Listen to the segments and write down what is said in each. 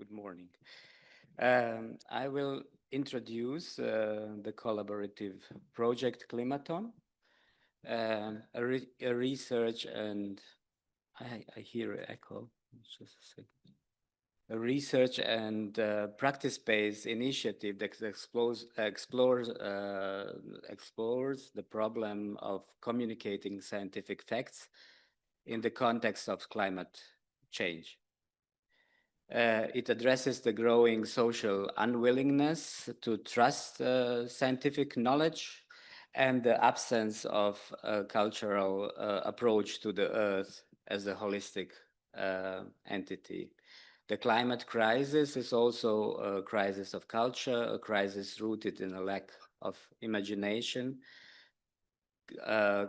Good morning. I will introduce the collaborative project Climaton, a research and I hear an echo. Just a second. A research and practice-based initiative that explores the problem of communicating scientific facts in the context of climate change. It addresses the growing social unwillingness to trust scientific knowledge and the absence of a cultural approach to the Earth as a holistic entity. The climate crisis is also a crisis of culture, a crisis rooted in a lack of imagination.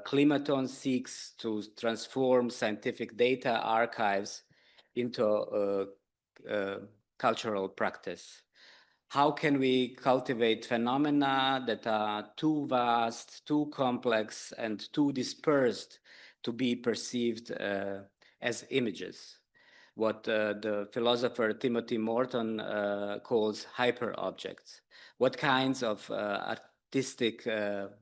Climaton seeks to transform scientific data archives into cultural practice. How can we cultivate phenomena that are too vast, too complex, and too dispersed to be perceived as images? What the philosopher Timothy Morton calls hyper-objects. What kinds of artistic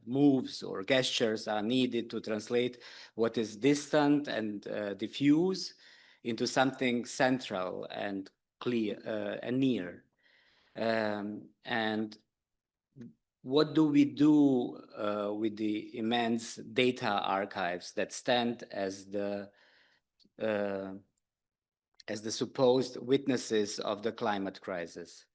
moves or gestures are needed to translate what is distant and diffuse into something central and clear and near. And what do we do with the immense data archives that stand as the supposed witnesses of the climate crisis?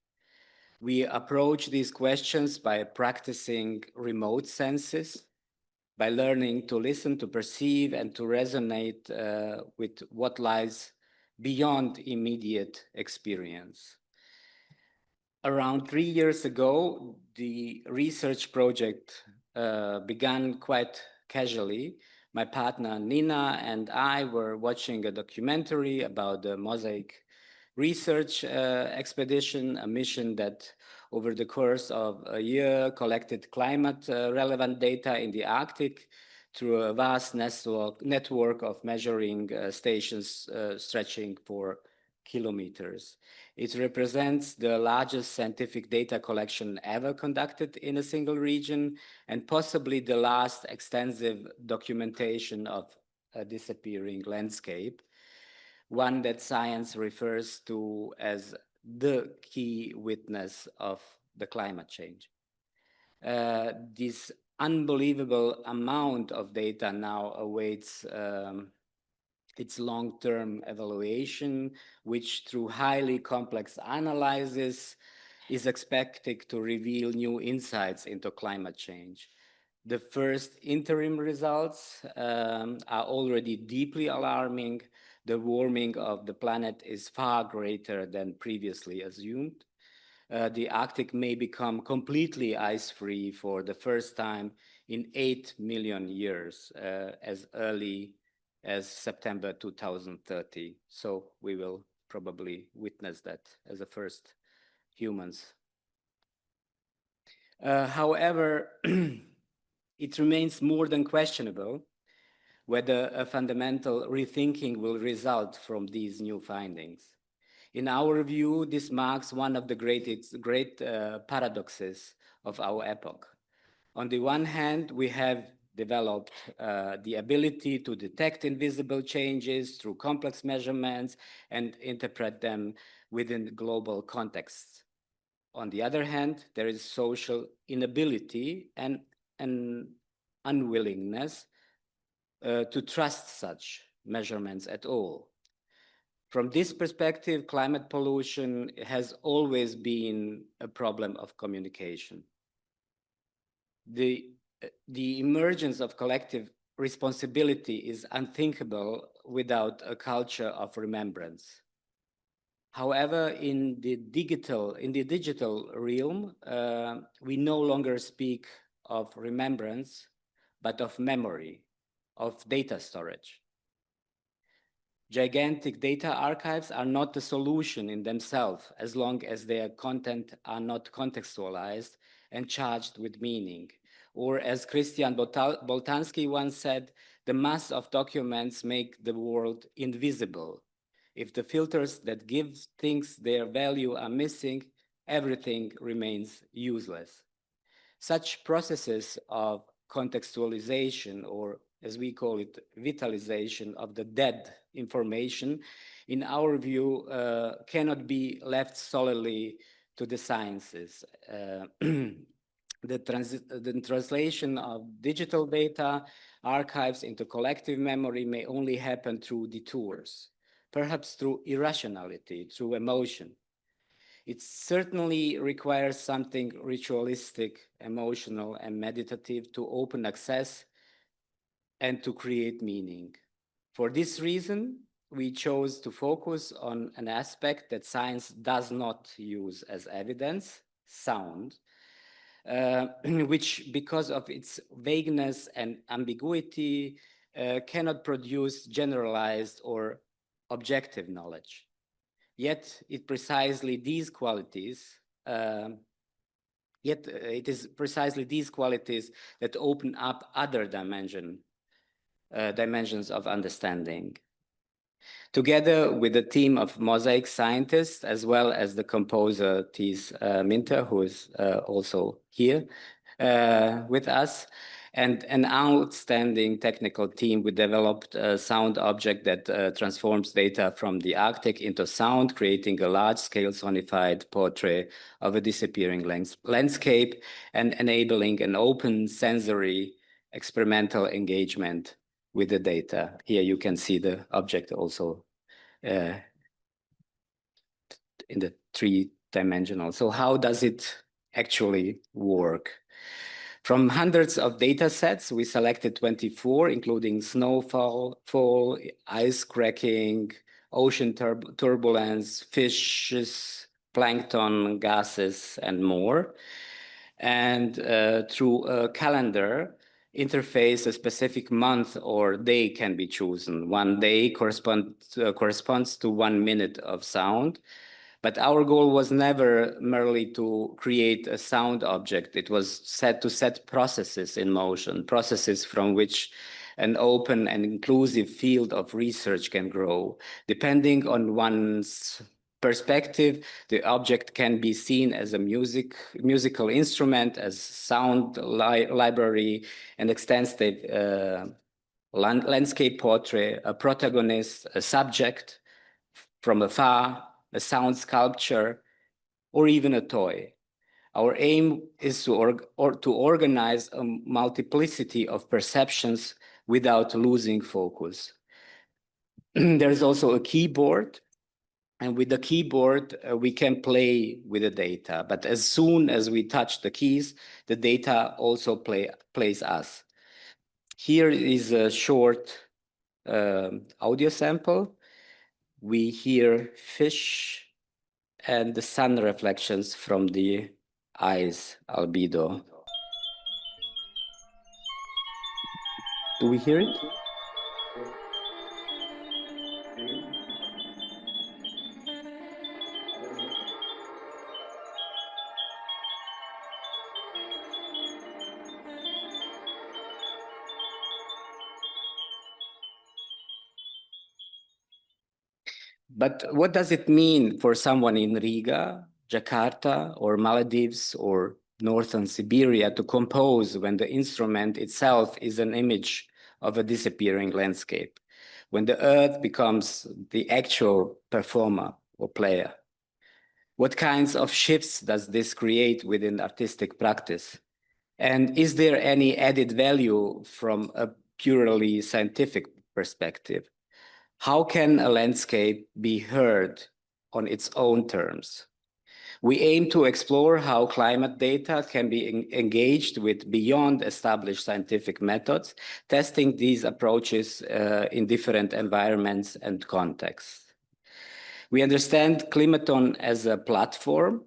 We approach these questions by practicing remote senses, by learning to listen, to perceive, and to resonate with what lies beyond immediate experience. Around 3 years ago, the research project began quite casually. My partner Nina and I were watching a documentary about the Mosaic research expedition, a mission that over the course of a year collected climate relevant data in the Arctic through a vast network of measuring stations stretching for kilometers. It represents the largest scientific data collection ever conducted in a single region and possibly the last extensive documentation of a disappearing landscape, one that science refers to as the key witness of the climate change. This unbelievable amount of data now awaits its long-term evaluation, which through highly complex analysis is expected to reveal new insights into climate change. The first interim results are already deeply alarming. The warming of the planet is far greater than previously assumed. The Arctic may become completely ice-free for the first time in 8 million years, as early as September 2030. So we will probably witness that as the first humans. However, it remains more than questionable whether a fundamental rethinking will result from these new findings. In our view, this marks one of the great paradoxes of our epoch. On the one hand, we have developed the ability to detect invisible changes through complex measurements and interpret them within global contexts. On the other hand, there is social inability and an unwillingness to trust such measurements at all. From this perspective, climate pollution has always been a problem of communication. The emergence of collective responsibility is unthinkable without a culture of remembrance. However, in the digital realm, we no longer speak of remembrance, but of memory, of data storage. Gigantic data archives are not the solution in themselves, as long as their content are not contextualized and charged with meaning. Or as Christian Boltanski once said, the mass of documents make the world invisible. If the filters that give things their value are missing, everything remains useless. Such processes of contextualization, or as we call it, vitalization of the dead information, in our view, cannot be left solely to the sciences. The translation of digital data archives into collective memory may only happen through detours, perhaps through irrationality, through emotion. It certainly requires something ritualistic, emotional, and meditative to open access and to create meaning. For this reason, we chose to focus on an aspect that science does not use as evidence, sound, which, because of its vagueness and ambiguity, cannot produce generalized or objective knowledge. Yet it precisely these qualities, it is precisely these qualities that open up other dimensions of understanding. Together with a team of mosaic scientists, as well as the composer Thies Minter, who is also here with us, and an outstanding technical team, we developed a sound object that transforms data from the Arctic into sound, creating a large-scale sonified portrait of a disappearing landscape and enabling an open sensory experimental engagement with the data. Here you can see the object also in the three-dimensional. So how does it actually work? From hundreds of data sets, we selected 24, including snowfall, ice cracking, ocean turbulence, fishes, plankton, gases, and more. And through a calendar interface, a specific month or day can be chosen. One day corresponds to 1 minute of sound. But our goal was never merely to create a sound object. It was to set processes in motion, processes from which an open and inclusive field of research can grow. Depending on one's perspective, the object can be seen as a musical instrument, as sound library, an extensive landscape portrait, a protagonist, a subject from afar, a sound sculpture, or even a toy. Our aim is to organize a multiplicity of perceptions without losing focus. There's also a keyboard, and with the keyboard, we can play with the data. But as soon as we touch the keys, the data also plays us. Here is a short audio sample. We hear fish and the sun reflections from the eyes albedo. Do we hear it? But what does it mean for someone in Riga, Jakarta, or Maldives, or northern Siberia to compose when the instrument itself is an image of a disappearing landscape, when the earth becomes the actual performer or player? What kinds of shifts does this create within artistic practice? And is there any added value from a purely scientific perspective? How can a landscape be heard on its own terms? We aim to explore how climate data can be engaged with beyond established scientific methods, testing these approaches in different environments and contexts. We understand Climaton as a platform,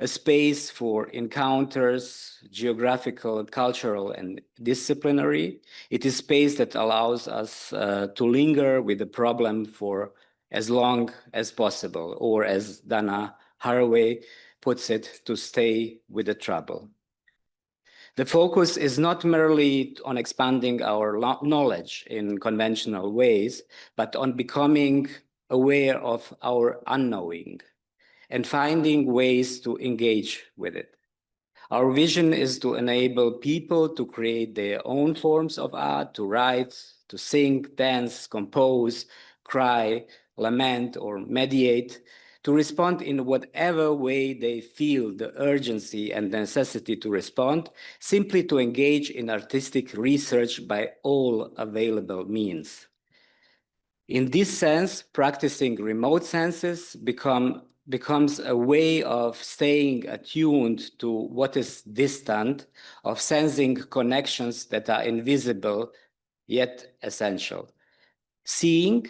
a space for encounters, geographical, cultural, and disciplinary. It is space that allows us to linger with the problem for as long as possible, or as Dana Haraway puts it, to stay with the trouble. The focus is not merely on expanding our knowledge in conventional ways, but on becoming aware of our unknowing, and finding ways to engage with it. Our vision is to enable people to create their own forms of art, to write, to sing, dance, compose, cry, lament, or mediate, to respond in whatever way they feel the urgency and necessity to respond, simply to engage in artistic research by all available means. In this sense, practicing remote senses becomes a way of staying attuned to what is distant, of sensing connections that are invisible yet essential. Seeing,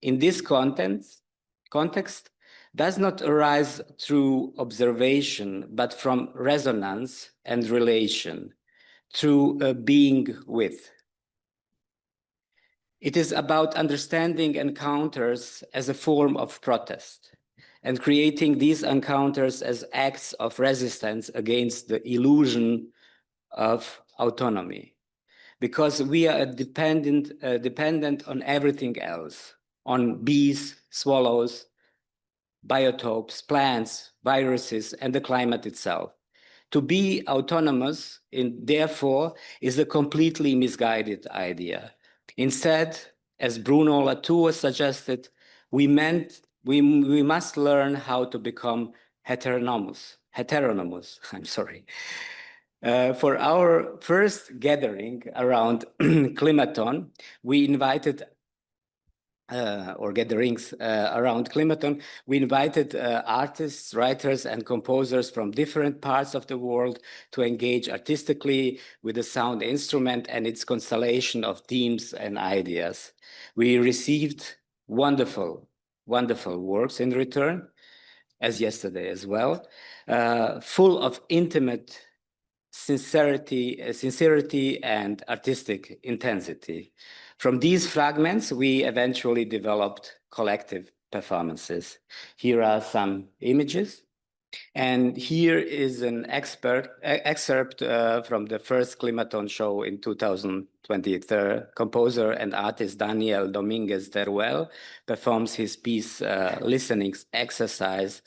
in this context does not arise through observation, but from resonance and relation, through a being with. It is about understanding encounters as a form of protest and creating these encounters as acts of resistance against the illusion of autonomy. Because we are dependent on everything else, on bees, swallows, biotopes, plants, viruses, and the climate itself. To be autonomous, therefore, is a completely misguided idea. Instead, as Bruno Latour suggested, we must learn how to become heteronomous, I'm sorry. For our first gathering around Climaton, we invited gatherings around Climaton, we invited artists, writers, and composers from different parts of the world to engage artistically with the sound instrument and its constellation of themes and ideas. We received wonderful, wonderful works in return, as yesterday as well, full of intimate sincerity and artistic intensity. From these fragments, we eventually developed collective performances. Here are some images. And here is an excerpt from the first Climaton show in 2023. Composer and artist Daniel Dominguez Teruel performs his piece Listening Exercise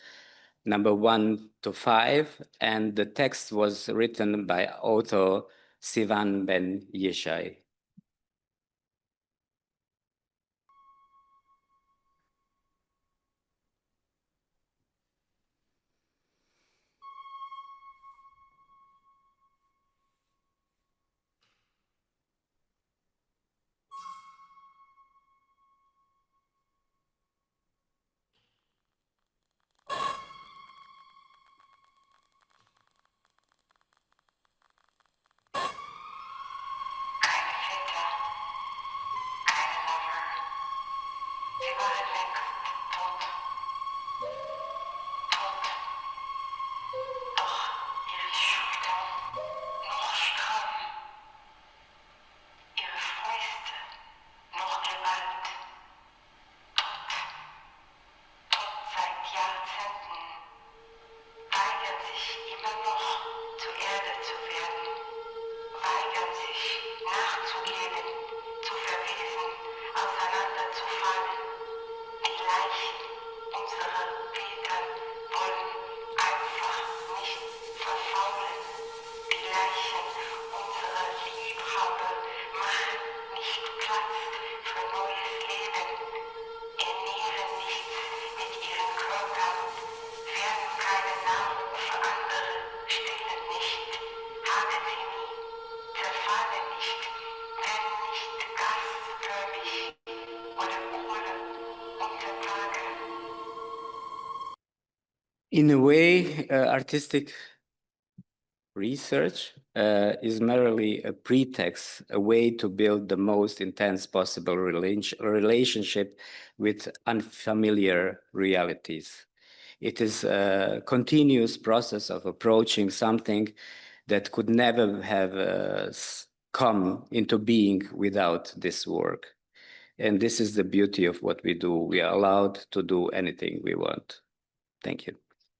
number 1 to 5, and the text was written by author Sivan Ben Yeshai. In a way, artistic research is merely a pretext, a way to build the most intense possible relationship with unfamiliar realities. It is a continuous process of approaching something that could never have come into being without this work. And this is the beauty of what we do. We are allowed to do anything we want. Thank you.